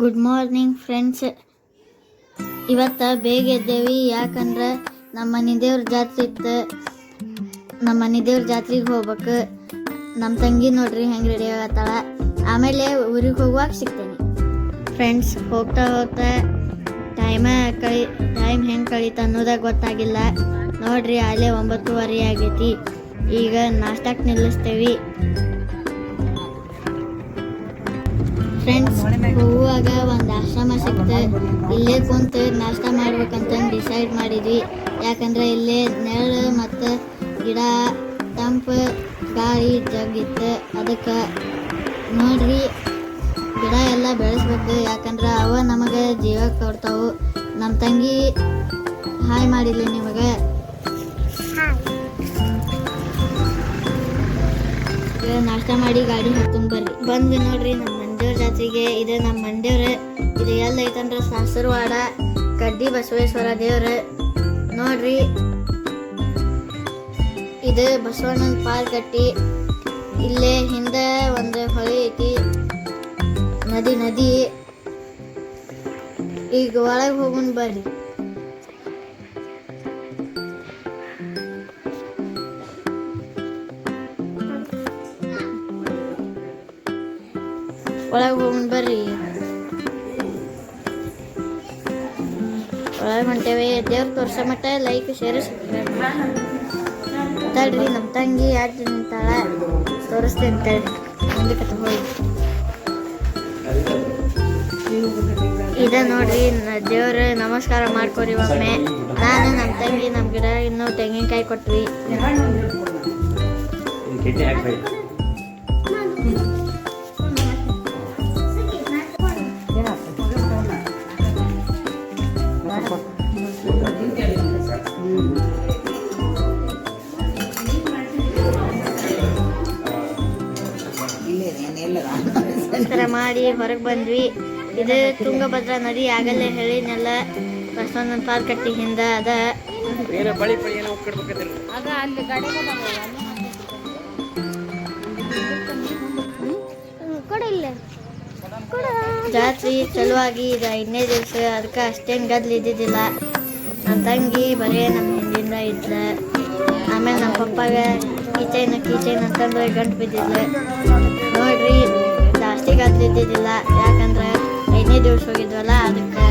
Good morning friends. ಇವತ್ತು ಬೇಗ ಎದ್ದೇವಿ. ಯಾಕಂದ್ರೆ ನಮ್ಮ ಮನೆ ದೇವ್ರ ಜಾತ್ರೆ ಇತ್ತು. ನಮ್ಮ ಮನೆ ದೇವ್ರ ಜಾತ್ರೆಗೆ ಹೋಗ್ಬೇಕು. ನಮ್ಮ ತಂಗಿ ನೋಡ್ರಿ ಹೆಂಗೆ ರೆಡಿ ಆಗತ್ತಾಳ. ಆಮೇಲೆ ಊರಿಗೆ ಹೋಗುವಾಗ ಸಿಗ್ತೇನೆ ಫ್ರೆಂಡ್ಸ್. ಹೋಗ್ತಾ ಹೋಗ್ತಾ ಟೈಮ್ ಹೆಂಗೆ ಕಳೀತ ಅನ್ನೋದಾಗ ಗೊತ್ತಾಗಿಲ್ಲ ನೋಡ್ರಿ. ಅಲ್ಲೇ 9:30 ಆಗೈತಿ. ಈಗ ನಾಷ್ಟಕ್ಕೆ ನಿಲ್ಲಿಸ್ತೇವಿ ಫ್ರೆಂಡ್ಸ್. ಹೋಗುವಾಗ ಒಂದು ಆಶ್ರಮ ಸಿಕ್ತು. ಇಲ್ಲೇ ಕುಂತು ನಾಷ್ಟ ಮಾಡ್ಬೇಕಂತ ಡಿಸೈಡ್ ಮಾಡಿದ್ವಿ. ಯಾಕಂದ್ರೆ ಇಲ್ಲೇ ನೆರಳು ಮತ್ತು ಗಿಡ, ತಂಪು ಗಾಳಿ ಜಗ್ಗಿತ್ತು. ಅದಕ್ಕೆ ನೋಡ್ರಿ ಗಿಡ ಎಲ್ಲ ಬೆಳೆಸ್ಬೇಕು. ಯಾಕಂದ್ರೆ ಅವ ನಮಗೆ ಜೀವ ಕೊಡ್ತಾವು. ನಮ್ಮ ತಂಗಿ ಹಾಯ್ ಮಾಡಿಲ್ಲ ನಿಮಗೆ. ನಾಷ್ಟ ಮಾಡಿ ಗಾಡಿ ಹತ್ಕೊಂಡು ಬಂದ್ವಿ ನೋಡ್ರಿ ನಮ್ಮ ಮಂದೇವ್ರ ಜಾತ್ರೆಗೆ. ಇದು ನಮ್ಮ ಮಂದೇವ್ರ. ಇದು ಎಲ್ಲ ಐತಂದ್ರೆ ಸಾಸರವಾಡ ಕಡ್ಡಿ ಬಸವೇಶ್ವರ ದೇವ್ರ ನೋಡ್ರಿ. ಇದು ಬಸವಣ್ಣನ ಪಾಲ್ ಕಟ್ಟಿ. ಇಲ್ಲೇ ಹಿಂದೆ ಒಂದು ಹೊಳೆ ಐತಿ, ನದಿ. ಈಗ ಒಳಗೆ ಹೋಗೋಣ ಬರ್ರಿ. ಒಳಗೆ ಹೋಗೋಣ ಬರ್ರಿ. ಒಳಗೆ ಹೊಂಟೇವೆ. ದೇವ್ರ ತೋರ್ಸೋ ಮಟ್ಟ ಲೈಕ್ ಶೇರ್ ಸಬ್ಸ್ಕ್ರೈಬ್ ತಡ್ರಿ. ನಮ್ಮ ತಂಗಿ ಯಾಕೆ ನಿಂತಾಳ ತೋರಿಸ್ತೇನೆ ತಡ್ರಿ. ಮುಂದಕ್ಕೆ ಹೋಗಿ ಇದ ನೋಡ್ರಿ ದೇವ್ರ ನಮಸ್ಕಾರ ಮಾಡ್ಕೊರಿ ಒಮ್ಮೆ. ನಾನು ನಮ್ಮ ತಂಗಿ ನಮ್ಮ ಗಿಡ ಇನ್ನೂ ತೆಂಗಿನಕಾಯಿ ಕೊಟ್ವಿ. ನಮಸ್ಕಾರ ಮಾಡಿ ಹೊರಗೆ ಬಂದ್ವಿ. ಇದು ತುಂಗಭದ್ರಾ ನದಿ. ಆಗಲೇ ಹೇಳಿನೆಲ್ಲ ಬಸವಣ್ಣನ ಪಾಲ್ ಕಟ್ಟಿ ಹಿಂದ ಅದ. ಜಾತ್ರೆ ಚಲುವಾಗಿ ಇದು 5ನೇ ದಿವಸ. ಅದಕ್ಕೆ ಅಷ್ಟೇನು ಗದ್ಲು ಇದ್ದಿದ್ದಿಲ್ಲ. ನಮ್ಮ ತಂಗಿ ಬರೀ ನಮ್ಮ ಹಿಂದಿಂದ ಇದ್ಲ. ಆಮೇಲೆ ನಮ್ಮ ಪಪ್ಪಾಗ ಕೀಚೈನ್ ಅಂತಂದ್ರೆ ಗಂಟು ಬಿದ್ದಿದ್ಲು ನೋಡ್ರಿ. ಜಾಸ್ತಿ ಗದ್ಲು ಇದ್ದಿದ್ದಿಲ್ಲ. ಯಾಕಂದ್ರೆ 5ನೇ ದಿವಸ ಹೋಗಿದ್ವಲ್ಲ ಅದಕ್ಕೆ.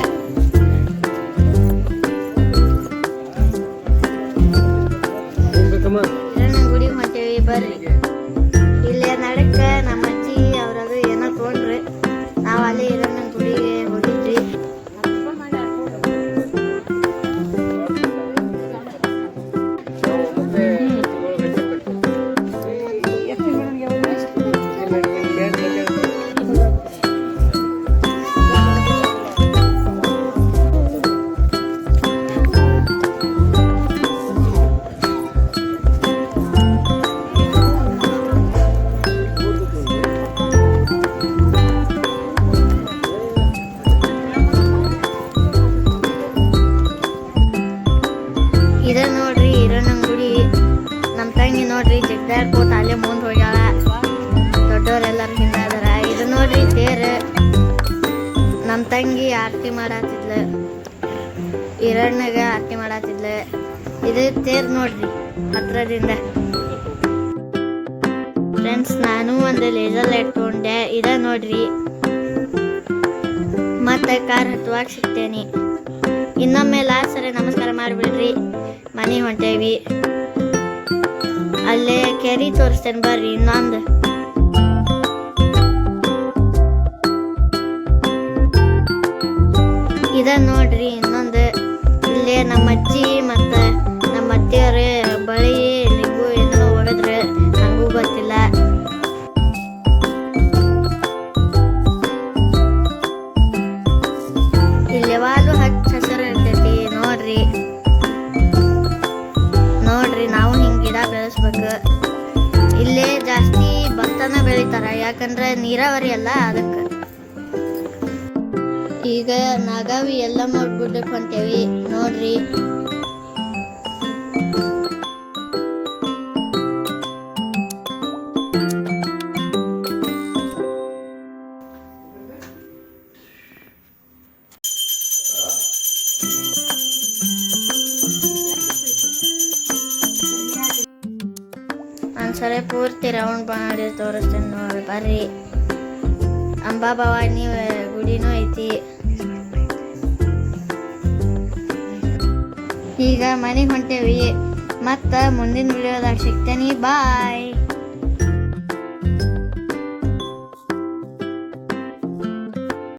ಗುಡಿಗೆ ಹೊಂಟೇವಿ ಬರ್ರಿ. ಇಲ್ಲೇ ನಡಕ್ಕೆ ನಮ್ಮ ಅಜ್ಜಿ ಅವ್ರದು ಏನೋ ತೊಗೊಂಡ್ರಿ. ನಾವು ಅಲ್ಲಿ ಇರೋಣ ಗುಡಿಗೆ ಹೋಗಿದ್ರಿ. ಇದ ನೋಡ್ರಿ ಹಿರಣ್ಣನ ಗುಡಿ. ನಮ್ಮ ತಂಗಿ ನೋಡ್ರಿ ಜಗ್ದಾಡ್ಕೋತ ಅಲ್ಲೇ ಮುಂದೆ ಹೋಗ್ಯಾಳ. ದೊಡ್ಡವರೆಲ್ಲರೂ ಹಿಂದೆ ಅದಾರ. ಇದು ನೋಡ್ರಿ ತೇರು. ನಮ್ಮ ತಂಗಿ ಆರತಿ ಮಾಡತ್ತಿದ್ಲು. ಹಿರಣ್ಣಗ ಆರತಿ ಮಾಡತ್ತಿದ್ಲು. ಇದು ತೇರು ನೋಡ್ರಿ ಹತ್ರದಿಂದ. ಫ್ರೆಂಡ್ಸ್ ನಾನು ಒಂದು ಲೇಸರ್ ಲೈಟ್ ತೊಗೊಂಡೆ. ಇದ ನೋಡ್ರಿ. ಮತ್ತೆ ಕಾರ್ ಹತ್ತುವಾಗ ಸಿಗ್ತೇನೆ. ಇನ್ನೊಮ್ಮೆ ಲಾಸ್ಟ್ ಸರಿ ನಮಸ್ಕಾರ ಮಾಡಿಬಿಡ್ರಿ. ಮನೆ ಹೊಂಟೇವಿ. ಅಲ್ಲೇ ಕೆರಿ ತೋರಿಸ್ತೇನೆ ಬರ್ರಿ. ಇನ್ನೊಂದು ಇದ ನೋಡ್ರಿ ಇನ್ನೊಂದು. ಇಲ್ಲೇ ನಮ್ಮ ಅಜ್ಜಿ ಮತ್ತು ನಮ್ಮ ಅತ್ತೆಯವ್ರ ಬಳಿ ಲಿಂಗು ಏನೋ ಹೊಡೆದ್ರೆ ನನಗೂ ಗೊತ್ತಿಲ್ಲ. ಇಲ್ಲಿ ಯಾವಾಗಲೂ ಹಚ್ಚ ಹಸಿರು ಇರ್ತೈತಿ ನೋಡ್ರಿ. ನಾವು ಹಿಂಗೆ ಗಿಡ ಬೆಳೆಸ್ಬೇಕು. ಇಲ್ಲೇ ಜಾಸ್ತಿ ಭತ್ತನ ಬೆಳಿತಾರ. ಯಾಕಂದ್ರೆ ನೀರಾವರಿ ಅಲ್ಲ ಅದಕ್ಕೆ. ಈಗ ನಾಗಾವಿ ಎಲ್ಲಮ್ಮ ಗುಡ್ಡಕ್ಕೆ ಹೊಂಟೇವಿ ನೋಡ್ರಿ. ಒಂದ್ಸಲ ಪೂರ್ತಿ ರೌಂಡ್ ಮಾಡಿ ತೋರಿಸ್ತೇನೆ ನೋಡಿ ಬರ್ರಿ. ಅಂಬಾಭವಾನಿ ಗುಡಿನೂ ಐತಿ. ಈಗ ಮನೆಗೆ ಹೊಂಟೇವಿ. ಮತ್ತು ಮುಂದಿನ ವಿಡಿಯೋದಾಗ ಸಿಗ್ತೇನೆ. ಬಾಯ್.